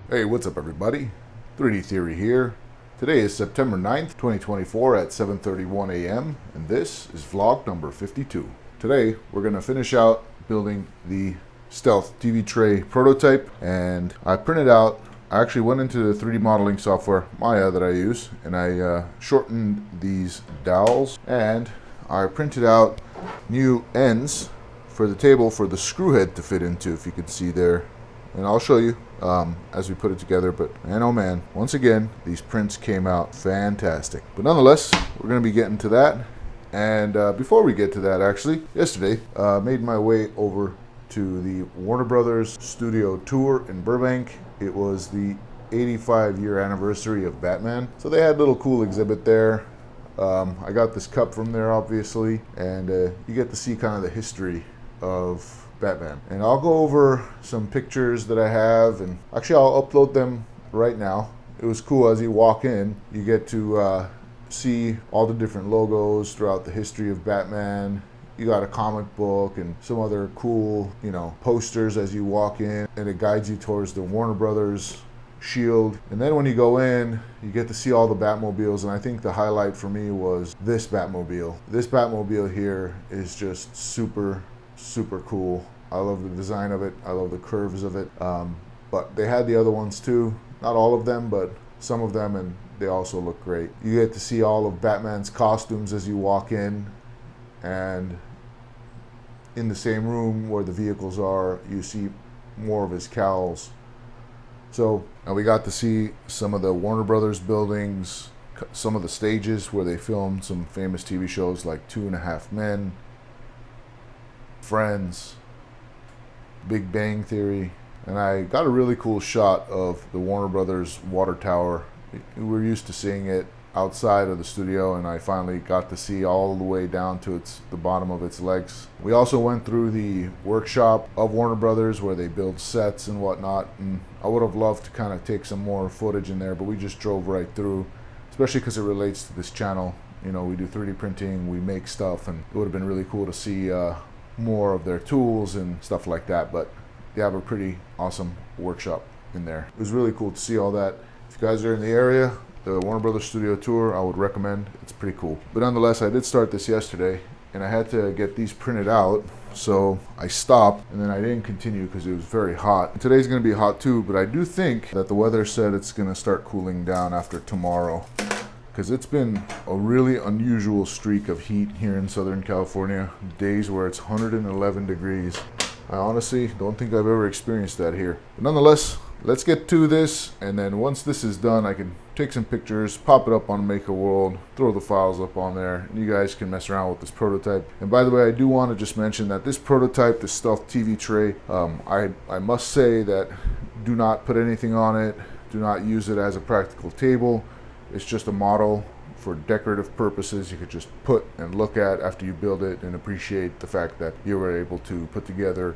Hey, what's up everybody? 3D Theory here. Today is September 9th, 2024 at 7:31 a.m. and this is vlog number 52. Today we're going to finish out building the Stealth TV tray prototype, and I actually went into the 3D modeling software Maya that I use, and I shortened these dowels, and I printed out new ends for the table for the screw head to fit into, if you can see there. And I'll show you as we put it together, but man oh man, once again these prints came out fantastic. But nonetheless, we're going to be getting to that, and before we get to that, actually yesterday made my way over to the Warner Brothers studio tour in Burbank. It was the 85-year anniversary of Batman, so they had a little cool exhibit there. I got this cup from there obviously, and you get to see kind of the history of Batman. And I'll go over some pictures that I have, and actually I'll upload them right now. It was cool. As you walk in, you get to see all the different logos throughout the history of Batman. You got a comic book and some other cool, posters as you walk in, and it guides you towards the Warner Brothers shield. And then when you go in, you get to see all the Batmobiles, and I think the highlight for me was this Batmobile. This Batmobile here is just super cool. I love the design of it. I love the curves of it. But they had the other ones too. Not all of them, but some of them, and they also look great. You get to see all of Batman's costumes as you walk in, and in the same room where the vehicles are, you see more of his cowls. So, and we got to see some of the Warner Brothers buildings, some of the stages where they filmed some famous TV shows like 2.5 Men, Friends, Big Bang Theory, and I got a really cool shot of the Warner Brothers water tower. We're used to seeing it outside of the studio, and I finally got to see all the way down to the bottom of its legs. We also went through the workshop of Warner Brothers where they build sets and whatnot, and I would have loved to kind of take some more footage in there, but we just drove right through, especially because it relates to this channel. We do 3D printing, we make stuff, and it would have been really cool to see more of their tools and stuff like that. But they have a pretty awesome workshop in there. It was really cool to see all that. If you guys are in the area, the Warner Brothers studio tour, I would recommend. It's pretty cool. But nonetheless, I did start this yesterday, and I had to get these printed out, so I stopped, and then I didn't continue because it was very hot. And today's going to be hot too, but I do think that the weather said it's going to start cooling down after tomorrow, because it's been a really unusual streak of heat here in Southern California. Days where it's 111 degrees. I honestly don't think I've ever experienced that here. But nonetheless, let's get to this, and then once this is done, I can take some pictures, pop it up on Maker World, throw the files up on there, and you guys can mess around with this prototype. And by the way, I do want to just mention that this prototype, the Stealth TV tray, I must say that do not put anything on it. Do not use it as a practical table. It's just a model for decorative purposes. You could just put and look at after you build it and appreciate the fact that you were able to put together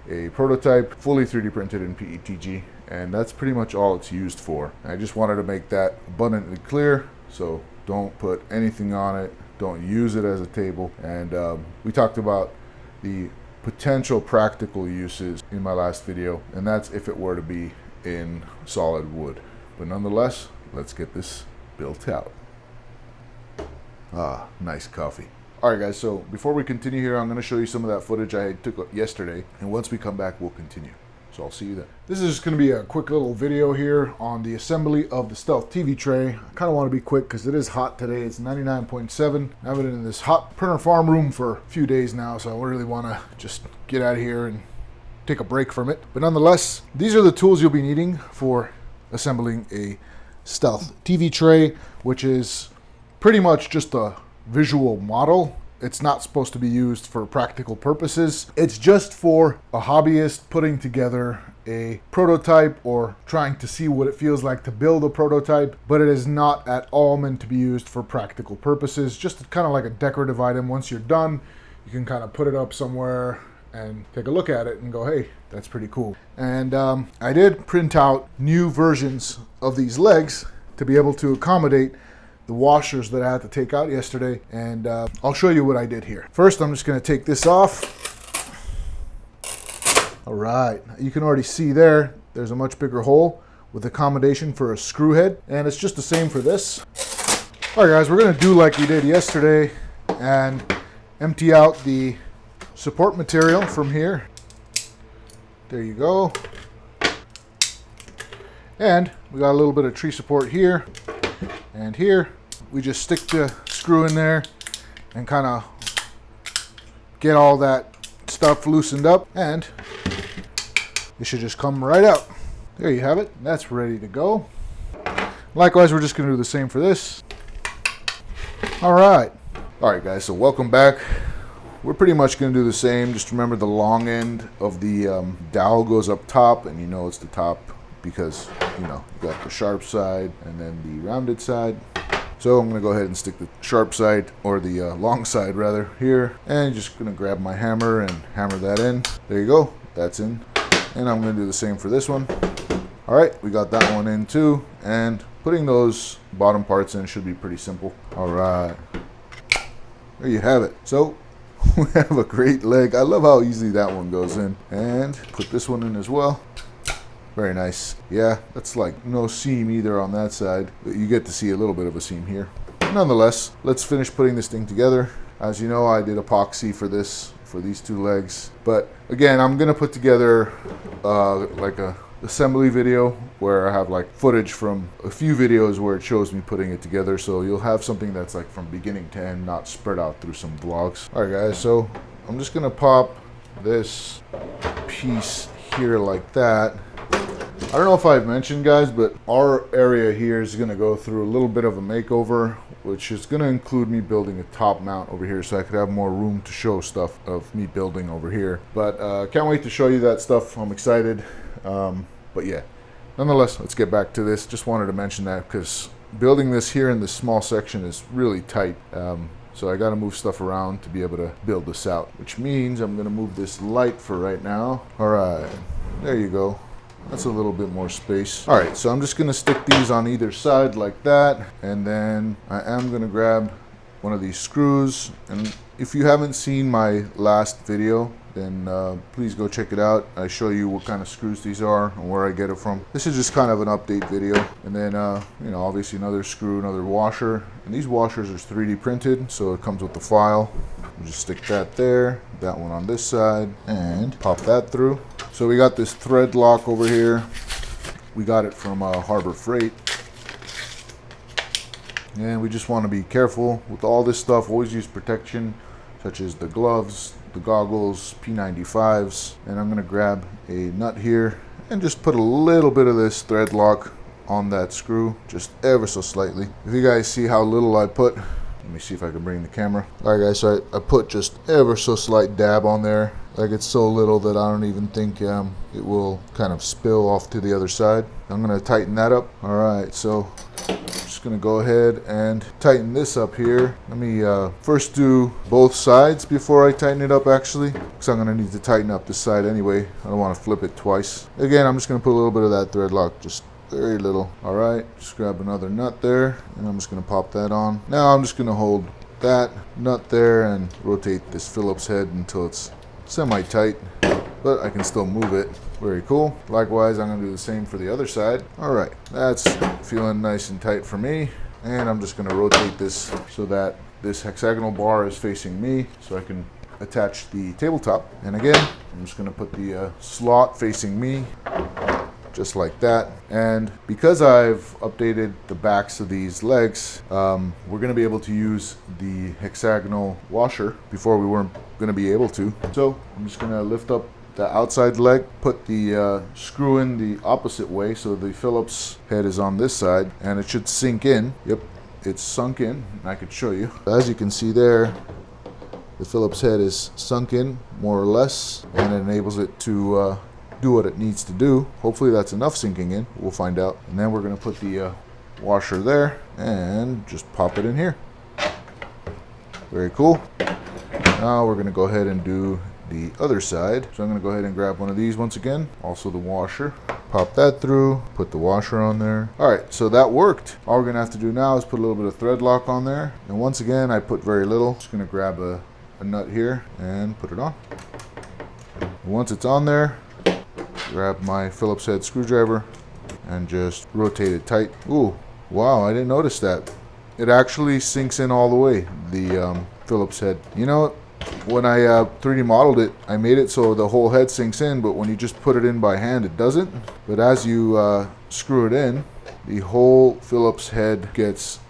a prototype fully 3D printed in PETG, and that's pretty much all it's used for. I just wanted to make that abundantly clear, so don't put anything on it, don't use it as a table. And we talked about the potential practical uses in my last video, and that's if it were to be in solid wood. But nonetheless, let's get this built out. Nice coffee. Alright guys, so before we continue here, I'm going to show you some of that footage I took yesterday, and once we come back, we'll continue. So I'll see you then. This is just going to be a quick little video here on the assembly of the Stealth TV tray. I kind of want to be quick because it is hot today. It's 99.7. I've been in this hot printer farm room for a few days now, so I really want to just get out of here and take a break from it. But nonetheless, these are the tools you'll be needing for assembling a Stealth TV tray, which is pretty much just a visual model. It's not supposed to be used for practical purposes. It's just for a hobbyist putting together a prototype or trying to see what it feels like to build a prototype, but it is not at all meant to be used for practical purposes. Just kind of like a decorative item. Once you're done, you can kind of put it up somewhere and take a look at it and go, hey, that's pretty cool. And I did print out new versions of these legs to be able to accommodate the washers that I had to take out yesterday, and I'll show you what I did here. First, I'm just going to take this off. All right, you can already see there's a much bigger hole. with accommodation for a screw head, and it's just the same for this. All right, guys, we're gonna do like we did yesterday and empty out the support material from here. There you go. And we got a little bit of tree support here and here. We just stick the screw in there and kind of get all that stuff loosened up, and it should just come right out. There you have it. That's ready to go. Likewise, we're just going to do the same for this. All right, guys, so welcome back. We're pretty much going to do the same. Just remember the long end of the dowel goes up top, and you know it's the top because, you know, you got the sharp side and then the rounded side. So I'm going to go ahead and stick the sharp side, or the long side rather, here. And just going to grab my hammer and hammer that in. There you go. That's in. And I'm going to do the same for this one. All right, we got that one in too. And putting those bottom parts in should be pretty simple. All right. There you have it. So we have a great leg. I love how easily that one goes in. And put this one in as well. Very nice. Yeah, that's like no seam either on that side, but you get to see a little bit of a seam here. Nonetheless, let's finish putting this thing together. As you know, I did epoxy for this, for these two legs. But again, I'm gonna put together like a assembly video where I have like footage from a few videos where it shows me putting it together. So you'll have something that's like from beginning to end, not spread out through some vlogs. All right, guys, so I'm just gonna pop this piece here like that. I don't know if I've mentioned, guys, but our area here is going to go through a little bit of a makeover, which is going to include me building a top mount over here so I could have more room to show stuff of me building over here. But can't wait to show you that stuff. I'm excited. But yeah, nonetheless, let's get back to this. Just wanted to mention that because building this here in this small section is really tight. So I got to move stuff around to be able to build this out, which means I'm going to move this light for right now. All right, there you go. That's a little bit more space. All right, so I'm just gonna stick these on either side like that. And then I am gonna grab one of these screws. And if you haven't seen my last video, then please go check it out. I show you what kind of screws these are and where I get it from. This is just kind of an update video. And then, you know, obviously another screw, another washer. And these washers are 3D printed, so it comes with the file. You just stick that there, that one on this side, and pop that through. So we got this thread lock over here. We got it from Harbor Freight. And we just want to be careful with all this stuff. Always use protection, such as the gloves, the goggles, P95s. And I'm going to grab a nut here and just put a little bit of this thread lock on that screw, just ever so slightly. If you guys see how little I put, let me see if I can bring the camera. All right, guys, so I put just ever so slight dab on there. Like it's so little that I don't even think it will kind of spill off to the other side. I'm gonna tighten that up. All right, so I'm just gonna go ahead and tighten this up here. Let me first do both sides before I tighten it up actually, because I'm gonna need to tighten up this side anyway. I don't wanna flip it twice. Again, I'm just gonna put a little bit of that thread lock, just very little. All right, just grab another nut there, and I'm just gonna pop that on. Now I'm just gonna hold that nut there and rotate this Phillips head until it's semi-tight, but I can still move it. Very cool. Likewise, I'm gonna do the same for the other side. All right, that's feeling nice and tight for me. And I'm just gonna rotate this so that this hexagonal bar is facing me so I can attach the tabletop. And again, I'm just gonna put the slot facing me, just like that. And because I've updated the backs of these legs, we're gonna be able to use the hexagonal washer. Before we weren't gonna be able to. So I'm just gonna lift up the outside leg, put the screw in the opposite way so the Phillips head is on this side, and it should sink in. Yep, it's sunk in. I could show you. As you can see there, the Phillips head is sunk in more or less, and it enables it to do what it needs to do. Hopefully that's enough sinking in. We'll find out. And then we're going to put the washer there and just pop it in here. Very cool. Now we're going to go ahead and do the other side. So I'm going to go ahead and grab one of these once again. Also the washer. Pop that through. Put the washer on there. Alright, so that worked. All we're going to have to do now is put a little bit of thread lock on there. And once again, I put very little. Just going to grab a nut here and put it on. And once it's on there, grab my Phillips head screwdriver and just rotate it tight. Ooh, wow, I didn't notice that. It actually sinks in all the way, the Phillips head. You know, when I 3D modeled it, I made it so the whole head sinks in, but when you just put it in by hand, it doesn't. But as you screw it in, the whole Phillips head gets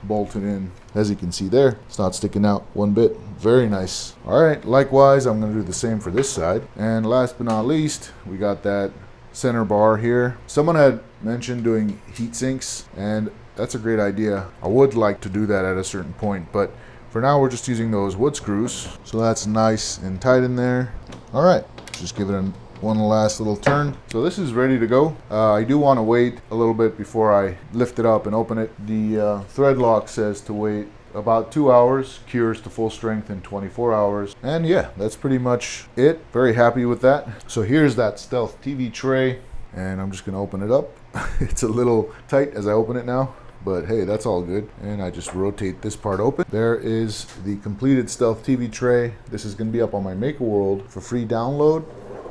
bolted in. As you can see there, it's not sticking out one bit. Very nice. All right, likewise, I'm gonna do the same for this side. And last but not least, we got that center bar here. Someone had mentioned doing heat sinks, and that's a great idea. I would like to do that at a certain point, but for now we're just using those wood screws. So that's nice and tight in there. All right, just give it one last little turn. So this is ready to go. I do want to wait a little bit before I lift it up and open it. The thread lock says to wait about 2 hours, cures to full strength in 24 hours. And yeah, that's pretty much it. Very happy with that. So here's that Stealth TV tray, and I'm just gonna open it up. It's a little tight as I open it now, but hey, that's all good. And I just rotate this part open. There is the completed Stealth TV tray. This is gonna be up on my Maker World for free download.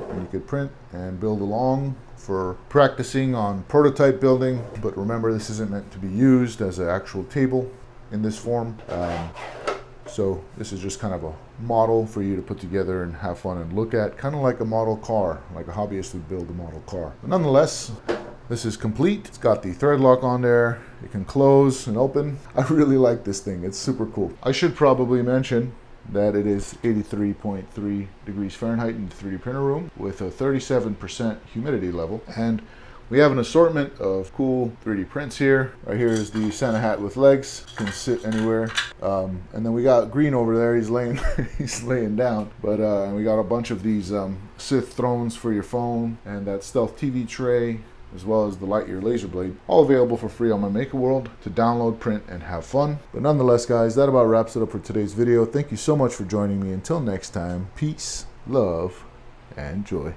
And you could print and build along for practicing on prototype building. But remember, this isn't meant to be used as an actual table in this form. So this is just kind of a model for you to put together and have fun and look at, kind of like a model car, like a hobbyist would build a model car. But nonetheless, this is complete. It's got the thread lock on there. It can close and open. I really like this thing. It's super cool. I should probably mention that it is 83.3 degrees Fahrenheit in the 3D printer room with a 37% humidity level. And we have an assortment of cool 3D prints here. Right here is the Santa hat with legs, can sit anywhere. And then we got Green over there, he's laying he's laying down. But and we got a bunch of these Sith thrones for your phone, and that Stealth TV tray, as well as the Lightyear laser blade, all available for free on my Maker World to download, print, and have fun. But nonetheless, guys, that about wraps it up for today's video. Thank you so much for joining me. Until next time, peace, love, and joy.